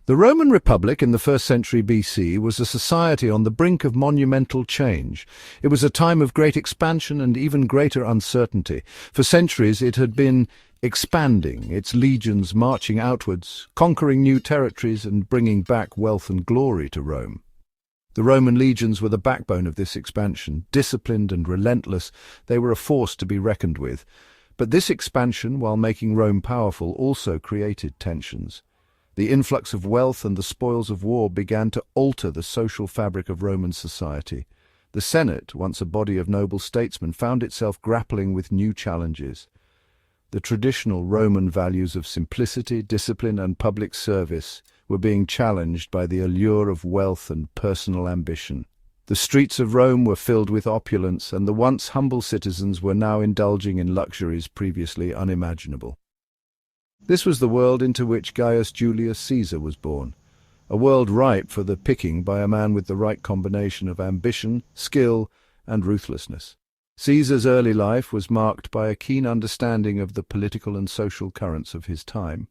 The Roman Republic in the 1st century BC was a society on the brink of monumental change. It was a time of great expansion and even greater uncertainty. For centuries it had been expanding, its legions marching outwards, conquering new territories and bringing back wealth and glory to Rome. The Roman legions were the backbone of this expansion. Disciplined and relentless, they were a force to be reckoned with. But this expansion, while making Rome powerful, also created tensions. The influx of wealth and the spoils of war began to alter the social fabric of Roman society. The Senate, once a body of noble statesmen, found itself grappling with new challenges. The traditional Roman values of simplicity, discipline, and public service were being challenged by the allure of wealth and personal ambition. The streets of Rome were filled with opulence, and the once humble citizens were now indulging in luxuries previously unimaginable. This was the world into which Gaius Julius Caesar was born, a world ripe for the picking by a man with the right combination of ambition, skill, and ruthlessness. Caesar's early life was marked by a keen understanding of the political and social currents of his time.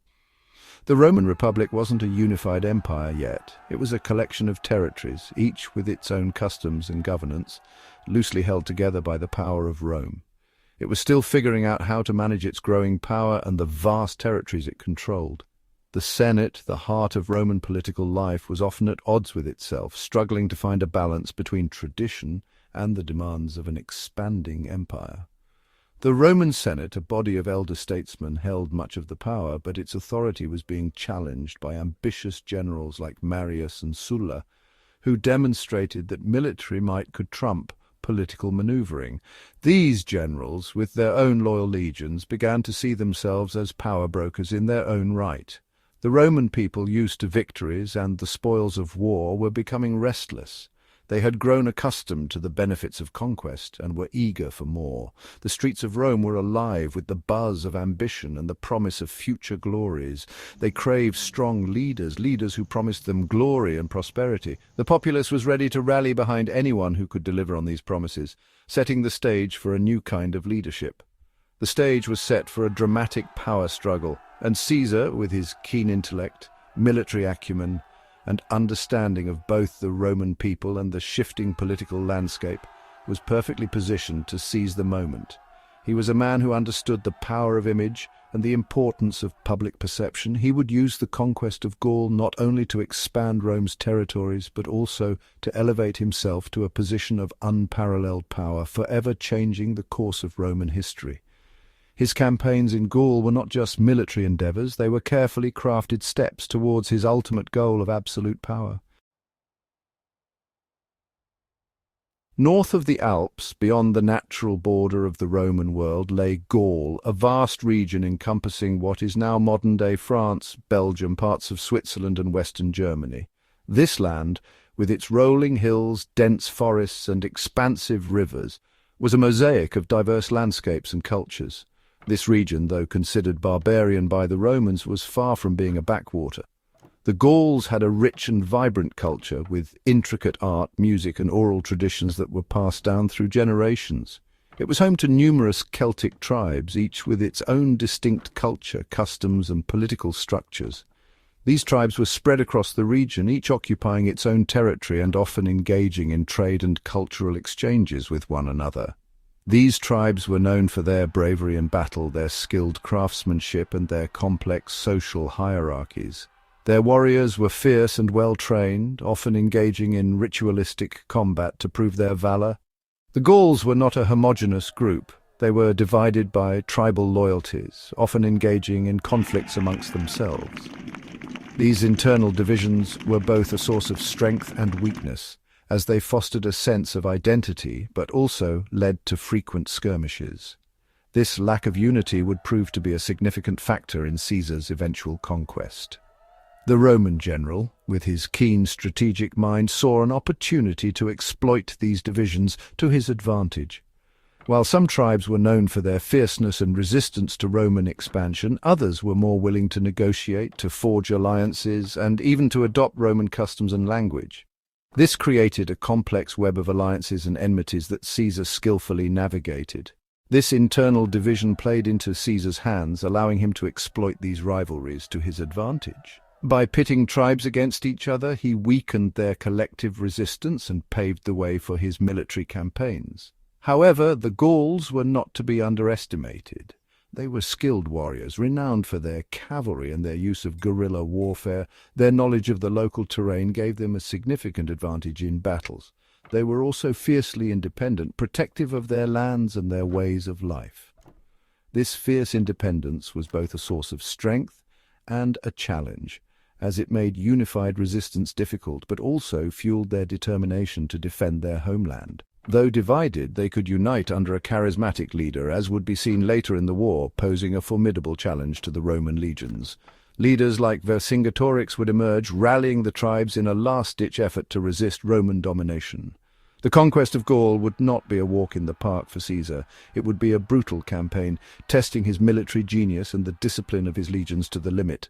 The Roman Republic wasn't a unified empire yet. It was a collection of territories, each with its own customs and governance, loosely held together by the power of Rome. It was still figuring out how to manage its growing power and the vast territories it controlled. The Senate, the heart of Roman political life, was often at odds with itself, struggling to find a balance between tradition and the demands of an expanding empire. The Roman Senate, a body of elder statesmen, held much of the power, but its authority was being challenged by ambitious generals like Marius and Sulla, who demonstrated that military might could trump political maneuvering. These generals, with their own loyal legions, began to see themselves as power brokers in their own right. The Roman people, used to victories and the spoils of war, were becoming restless. They had grown accustomed to the benefits of conquest and were eager for more. The streets of Rome were alive with the buzz of ambition and the promise of future glories. They craved strong leaders, leaders who promised them glory and prosperity. The populace was ready to rally behind anyone who could deliver on these promises, setting the stage for a new kind of leadership. The stage was set for a dramatic power struggle, and Caesar, with his keen intellect, military acumen, and understanding of both the Roman people and the shifting political landscape, was perfectly positioned to seize the moment. He was a man who understood the power of image and the importance of public perception. He would use the conquest of Gaul not only to expand Rome's territories, but also to elevate himself to a position of unparalleled power, forever changing the course of Roman history. His campaigns in Gaul were not just military endeavors, they were carefully crafted steps towards his ultimate goal of absolute power. North of the Alps, beyond the natural border of the Roman world, lay Gaul, a vast region encompassing what is now modern-day France, Belgium, parts of Switzerland and western Germany. This land, with its rolling hills, dense forests and expansive rivers, was a mosaic of diverse landscapes and cultures. This region, though considered barbarian by the Romans, was far from being a backwater. The Gauls had a rich and vibrant culture, with intricate art, music and oral traditions that were passed down through generations. It was home to numerous Celtic tribes, each with its own distinct culture, customs and political structures. These tribes were spread across the region, each occupying its own territory and often engaging in trade and cultural exchanges with one another. These tribes were known for their bravery in battle, their skilled craftsmanship and their complex social hierarchies. Their warriors were fierce and well-trained, often engaging in ritualistic combat to prove their valor. The Gauls were not a homogeneous group. They were divided by tribal loyalties, often engaging in conflicts amongst themselves. These internal divisions were both a source of strength and weakness, as they fostered a sense of identity, but also led to frequent skirmishes. This lack of unity would prove to be a significant factor in Caesar's eventual conquest. The Roman general, with his keen strategic mind, saw an opportunity to exploit these divisions to his advantage. While some tribes were known for their fierceness and resistance to Roman expansion, others were more willing to negotiate, to forge alliances, and even to adopt Roman customs and language. This created a complex web of alliances and enmities that Caesar skillfully navigated. This internal division played into Caesar's hands, allowing him to exploit these rivalries to his advantage. By pitting tribes against each other, he weakened their collective resistance and paved the way for his military campaigns. However, the Gauls were not to be underestimated. They were skilled warriors, renowned for their cavalry and their use of guerrilla warfare. Their knowledge of the local terrain gave them a significant advantage in battles. They were also fiercely independent, protective of their lands and their ways of life. This fierce independence was both a source of strength and a challenge, as it made unified resistance difficult, but also fueled their determination to defend their homeland. Though divided, they could unite under a charismatic leader, as would be seen later in the war, posing a formidable challenge to the Roman legions. Leaders like Vercingetorix would emerge, rallying the tribes in a last-ditch effort to resist Roman domination. The conquest of Gaul would not be a walk in the park for Caesar. It would be a brutal campaign, testing his military genius and the discipline of his legions to the limit.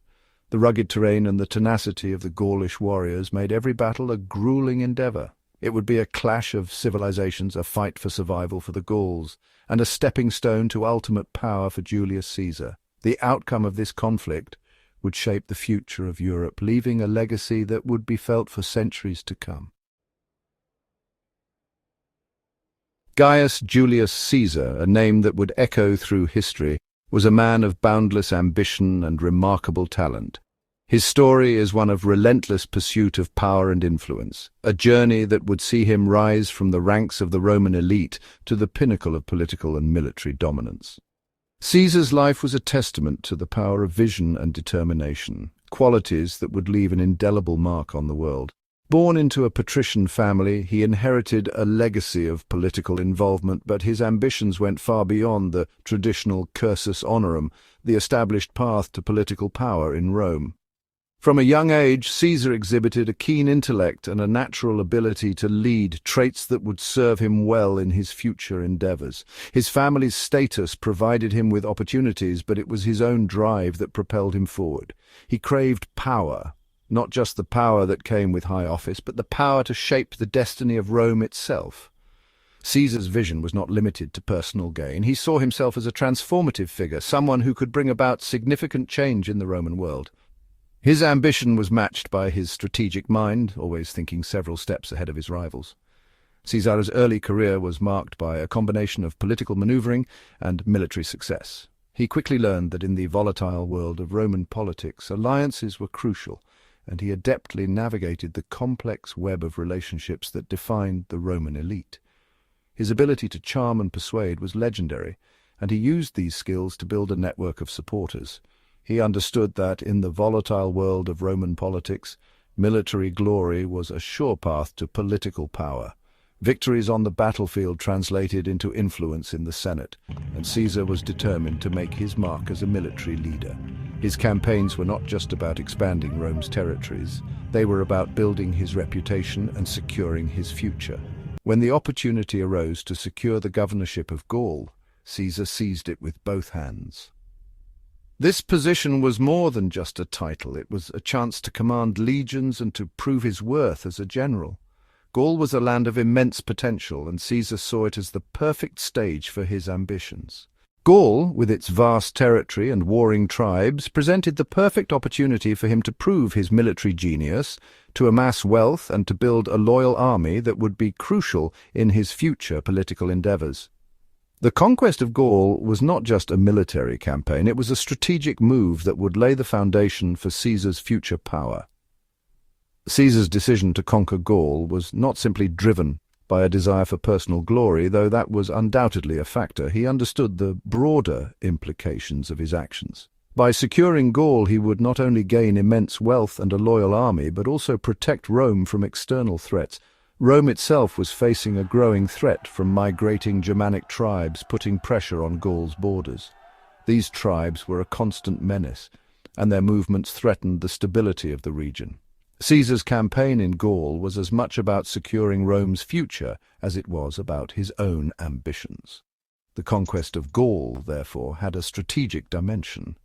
The rugged terrain and the tenacity of the Gaulish warriors made every battle a grueling endeavor. It would be a clash of civilizations, a fight for survival for the Gauls, and a stepping stone to ultimate power for Julius Caesar. The outcome of this conflict would shape the future of Europe, leaving a legacy that would be felt for centuries to come. Gaius Julius Caesar, a name that would echo through history, was a man of boundless ambition and remarkable talent. His story is one of relentless pursuit of power and influence, a journey that would see him rise from the ranks of the Roman elite to the pinnacle of political and military dominance. Caesar's life was a testament to the power of vision and determination, qualities that would leave an indelible mark on the world. Born into a patrician family, he inherited a legacy of political involvement, but his ambitions went far beyond the traditional cursus honorum, the established path to political power in Rome. From a young age, Caesar exhibited a keen intellect and a natural ability to lead, traits that would serve him well in his future endeavors. His family's status provided him with opportunities, but it was his own drive that propelled him forward. He craved power, not just the power that came with high office, but the power to shape the destiny of Rome itself. Caesar's vision was not limited to personal gain. He saw himself as a transformative figure, someone who could bring about significant change in the Roman world. His ambition was matched by his strategic mind, always thinking several steps ahead of his rivals. Caesar's early career was marked by a combination of political maneuvering and military success. He quickly learned that in the volatile world of Roman politics, alliances were crucial, and he adeptly navigated the complex web of relationships that defined the Roman elite. His ability to charm and persuade was legendary, and he used these skills to build a network of supporters. He understood that, in the volatile world of Roman politics, military glory was a sure path to political power. Victories on the battlefield translated into influence in the Senate, and Caesar was determined to make his mark as a military leader. His campaigns were not just about expanding Rome's territories. They were about building his reputation and securing his future. When the opportunity arose to secure the governorship of Gaul, Caesar seized it with both hands. This position was more than just a title. It was a chance to command legions and to prove his worth as a general. Gaul was a land of immense potential, and Caesar saw it as the perfect stage for his ambitions. Gaul, with its vast territory and warring tribes, presented the perfect opportunity for him to prove his military genius, to amass wealth, and to build a loyal army that would be crucial in his future political endeavors. The conquest of Gaul was not just a military campaign, it was a strategic move that would lay the foundation for Caesar's future power. Caesar's decision to conquer Gaul was not simply driven by a desire for personal glory, though that was undoubtedly a factor. He understood the broader implications of his actions. By securing Gaul, he would not only gain immense wealth and a loyal army, but also protect Rome from external threats. Rome itself was facing a growing threat from migrating Germanic tribes putting pressure on Gaul's borders. These tribes were a constant menace, and their movements threatened the stability of the region. Caesar's campaign in Gaul was as much about securing Rome's future as it was about his own ambitions. The conquest of Gaul, therefore, had a strategic dimension.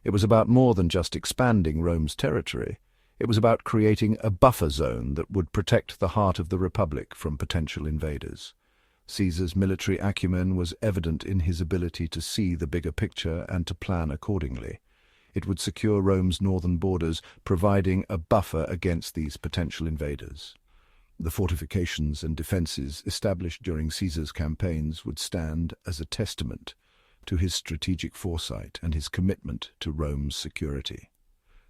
It was about more than just expanding Rome's territory. It was about creating a buffer zone that would protect the heart of the Republic from potential invaders. Caesar's military acumen was evident in his ability to see the bigger picture and to plan accordingly. It would secure Rome's northern borders, providing a buffer against these potential invaders. The fortifications and defences established during Caesar's campaigns would stand as a testament to his strategic foresight and his commitment to Rome's security.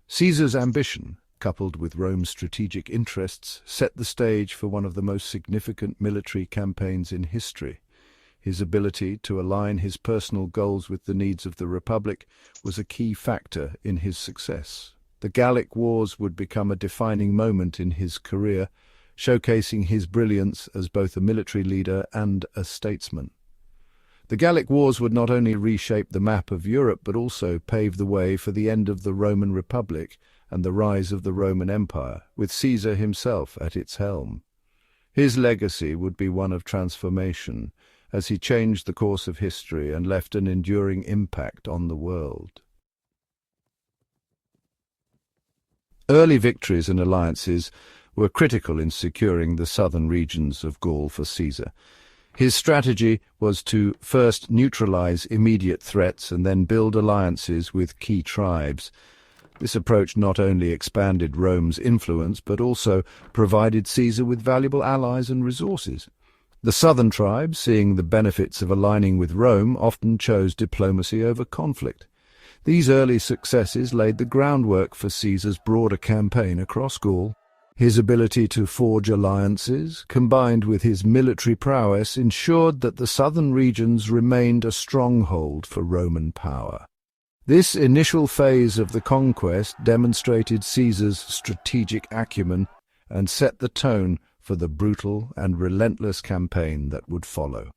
Caesar's ambition, coupled with Rome's strategic interests, set the stage for one of the most significant military campaigns in history. His ability to align his personal goals with the needs of the Republic was a key factor in his success. The Gallic Wars would become a defining moment in his career, showcasing his brilliance as both a military leader and a statesman. The Gallic Wars would not only reshape the map of Europe but also pave the way for the end of the Roman Republic and the rise of the Roman Empire, with Caesar himself at its helm. His legacy would be one of transformation, as he changed the course of history and left an enduring impact on the world. Early victories and alliances were critical in securing the southern regions of Gaul for Caesar. His strategy was to first neutralize immediate threats and then build alliances with key tribes. This approach not only expanded Rome's influence but also provided Caesar with valuable allies and resources. The southern tribes, seeing the benefits of aligning with Rome, often chose diplomacy over conflict. These early successes laid the groundwork for Caesar's broader campaign across Gaul. His ability to forge alliances, combined with his military prowess, ensured that the southern regions remained a stronghold for Roman power. This initial phase of the conquest demonstrated Caesar's strategic acumen and set the tone for the brutal and relentless campaign that would follow.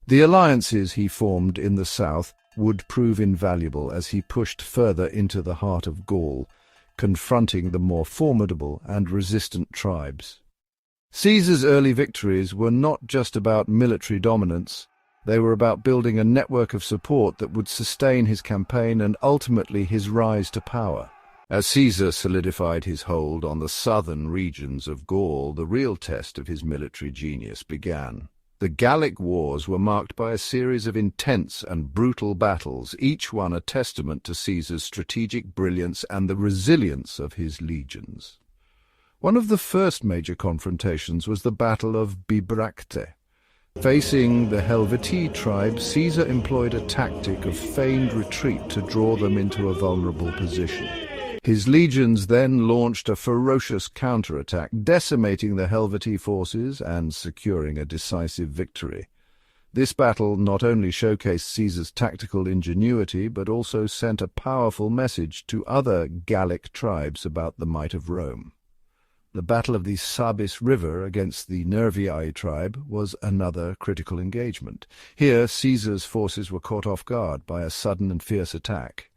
The alliances he formed in the south would prove invaluable as he pushed further into the heart of Gaul, confronting the more formidable and resistant tribes. Caesar's early victories were not just about military dominance. They were about building a network of support that would sustain his campaign and ultimately his rise to power. As Caesar solidified his hold on the southern regions of Gaul, the real test of his military genius began. The Gallic Wars were marked by a series of intense and brutal battles, each one a testament to Caesar's strategic brilliance and the resilience of his legions. One of the first major confrontations was the Battle of Bibracte. Facing the Helvetii tribe, Caesar employed a tactic of feigned retreat to draw them into a vulnerable position. His legions then launched a ferocious counterattack, decimating the Helvetii forces and securing a decisive victory. This battle not only showcased Caesar's tactical ingenuity, but also sent a powerful message to other Gallic tribes about the might of Rome. The Battle of the Sabis River against the Nervii tribe was another critical engagement. Here, Caesar's forces were caught off guard by a sudden and fierce attack.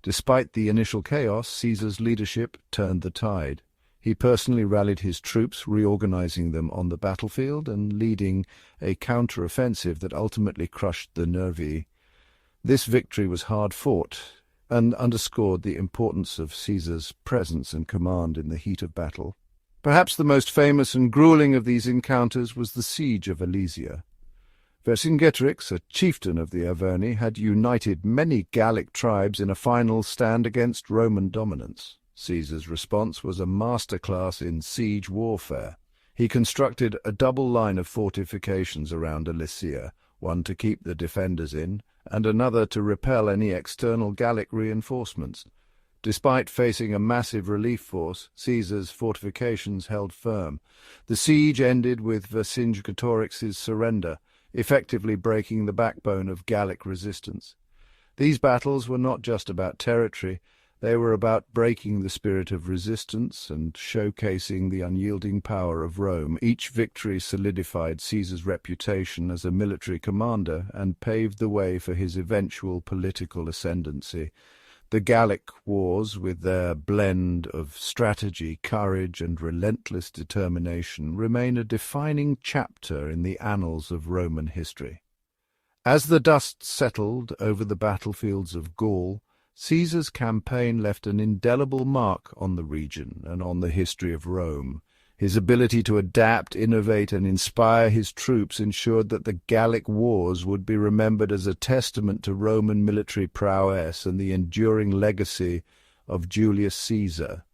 Despite the initial chaos, Caesar's leadership turned the tide. He personally rallied his troops, reorganizing them on the battlefield and leading a counter-offensive that ultimately crushed the Nervii. This victory was hard-fought and underscored the importance of Caesar's presence and command in the heat of battle. Perhaps the most famous and grueling of these encounters was the siege of Alesia. Vercingetorix, a chieftain of the Averni, had united many Gallic tribes in a final stand against Roman dominance. Caesar's response was a masterclass in siege warfare. He constructed a double line of fortifications around Alesia, one to keep the defenders in, and another to repel any external Gallic reinforcements. Despite facing a massive relief force, Caesar's fortifications held firm. The siege ended with Vercingetorix's surrender, effectively breaking the backbone of Gallic resistance. These battles were not just about territory, they were about breaking the spirit of resistance and showcasing the unyielding power of Rome. Each victory solidified Caesar's reputation as a military commander and paved the way for his eventual political ascendancy. The Gallic Wars, with their blend of strategy, courage, and relentless determination, remain a defining chapter in the annals of Roman history. As the dust settled over the battlefields of Gaul, Caesar's campaign left an indelible mark on the region and on the history of Rome. His ability to adapt, innovate, and inspire his troops ensured that the Gallic Wars would be remembered as a testament to Roman military prowess and the enduring legacy of Julius Caesar.